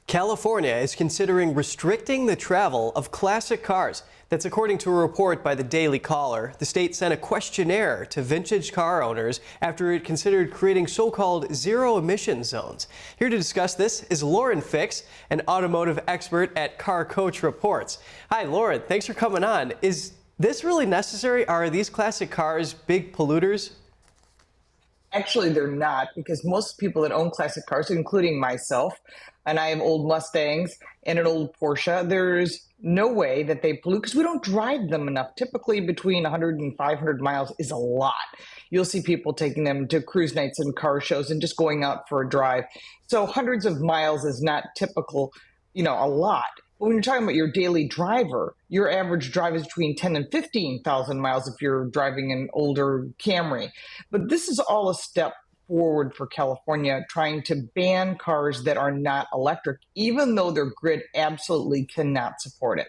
California is considering restricting the travel of classic cars. That's according to a report by the Daily Caller. The state sent a questionnaire to vintage car owners after it considered creating so-called zero-emission zones. Here to discuss this is Lauren Fix, an automotive expert at Car Coach Reports. Hi, Lauren. Thanks for coming on. Is this really necessary? Are these classic cars big polluters? Actually, they're not, because most people that own classic cars, including myself, and I have old Mustangs and an old Porsche, there's no way that they pollute because we don't drive them enough. Typically between 100 and 500 miles is a lot. You'll see people taking them to cruise nights and car shows and just going out for a drive. So hundreds of miles is not typical, a lot. But when you're talking about your daily driver, your average drive is between 10 and 15,000 miles if you're driving an older Camry. But this is all a step forward for California, trying to ban cars that are not electric, even though their grid absolutely cannot support it.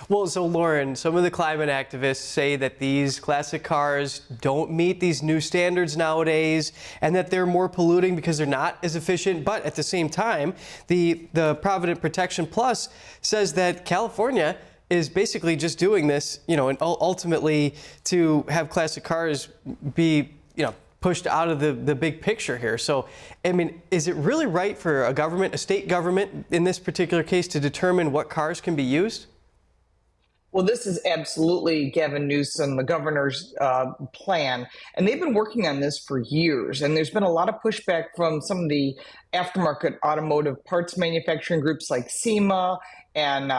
Well, so Lauren, some of the climate activists say that these classic cars don't meet these new standards nowadays and that they're more polluting because they're not as efficient. But at the same time, the Provident Protection Plus says that California is basically just doing this, and ultimately to have classic cars be, pushed out of the big picture here. So, I mean, is it really right for a state government in this particular case, to determine what cars can be used? Well, this is absolutely Gavin Newsom, the governor's plan. And they've been working on this for years. And there's been a lot of pushback from some of the aftermarket automotive parts manufacturing groups like SEMA and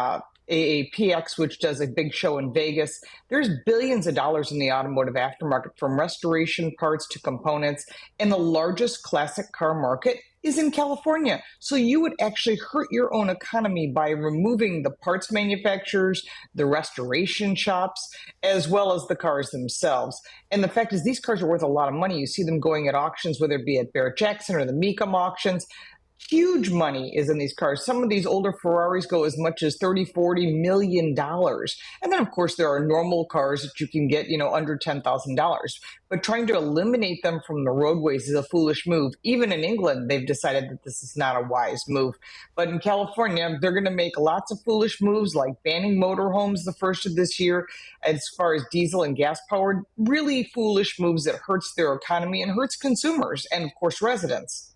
AAPX, which does a big show in Vegas. There's billions of dollars in the automotive aftermarket, from restoration parts to components. And the largest classic car market is in California. So you would actually hurt your own economy by removing the parts manufacturers, the restoration shops, as well as the cars themselves. And the fact is, these cars are worth a lot of money. You see them going at auctions, whether it be at Barrett-Jackson or the Mecum auctions. Huge money is in these cars. Some of these older Ferraris go as much as $30–40 million. And then, of course, there are normal cars that you can get, under $10,000. But trying to eliminate them from the roadways is a foolish move. Even in England, they've decided that this is not a wise move. But in California, they're going to make lots of foolish moves, like banning motorhomes the first of this year. As far as diesel and gas powered, really foolish moves that hurts their economy and hurts consumers and, of course, residents.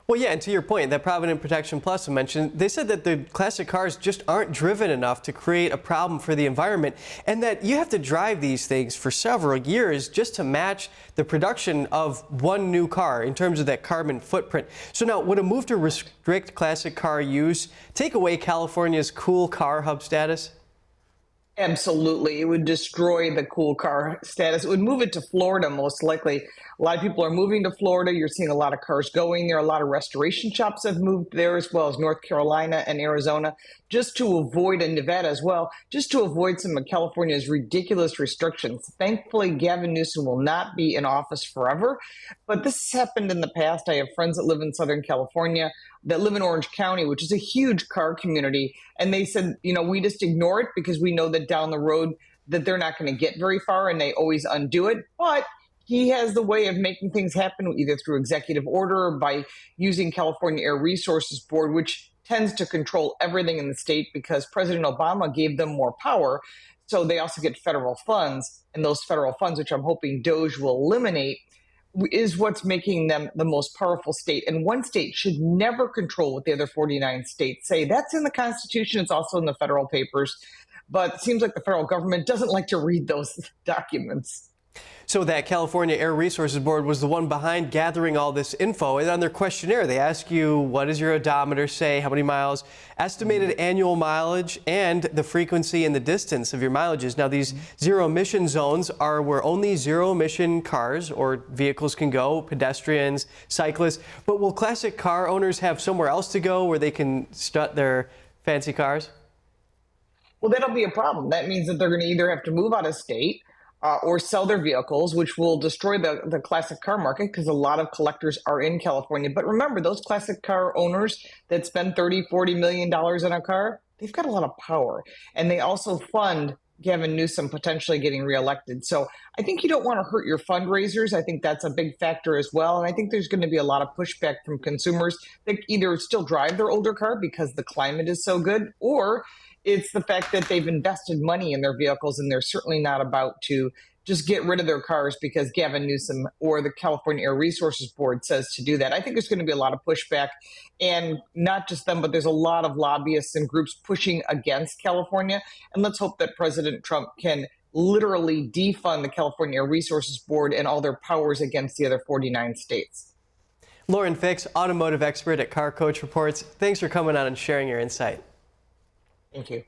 Well, yeah, and to your point, that Provident Protection Plus I mentioned, they said that the classic cars just aren't driven enough to create a problem for the environment, and that you have to drive these things for several years just to match the production of one new car in terms of that carbon footprint. So now, would a move to restrict classic car use take away California's cool car hub status? Absolutely. It would destroy the cool car status. It would move it to Florida, most likely. A lot of people are moving to Florida. You're seeing a lot of cars going there. A lot of restoration shops have moved there, as well as North Carolina and Arizona, just to avoid, and Nevada as well, just to avoid some of California's ridiculous restrictions. Thankfully, Gavin Newsom will not be in office forever, but this has happened in the past. I have friends that live in Southern California, that live in Orange County, which is a huge car community. And they said, we just ignore it because we know that down the road that they're not going to get very far, and they always undo it. But he has the way of making things happen, either through executive order or by using California Air Resources Board, which tends to control everything in the state because President Obama gave them more power. So they also get federal funds, and those federal funds, which I'm hoping DOJ will eliminate, is what's making them the most powerful state. And one state should never control what the other 49 states say. That's in the Constitution. It's also in the federal papers. But it seems like the federal government doesn't like to read those documents. So that California Air Resources Board was the one behind gathering all this info. And on their questionnaire, they ask you, what does your odometer say, how many miles, estimated annual mileage, and the frequency and the distance of your mileages. Now, these zero-emission zones are where only zero-emission cars or vehicles can go, pedestrians, cyclists. But will classic car owners have somewhere else to go where they can strut their fancy cars? Well, that'll be a problem. That means that they're going to either have to move out of state or sell their vehicles, which will destroy the classic car market because a lot of collectors are in California. But remember, those classic car owners that spend $30–40 million on a car, they've got a lot of power. And they also fund Gavin Newsom potentially getting reelected. So I think you don't want to hurt your fundraisers. I think that's a big factor as well. And I think there's going to be a lot of pushback from consumers that either still drive their older car because the climate is so good, or it's the fact that they've invested money in their vehicles and they're certainly not about to just get rid of their cars because Gavin Newsom or the California Air Resources Board says to do that. I think there's going to be a lot of pushback, and not just them, but there's a lot of lobbyists and groups pushing against California. And let's hope that President Trump can literally defund the California Air Resources Board and all their powers against the other 49 states. Lauren Fix, automotive expert at Car Coach Reports. Thanks for coming on and sharing your insight. Thank you.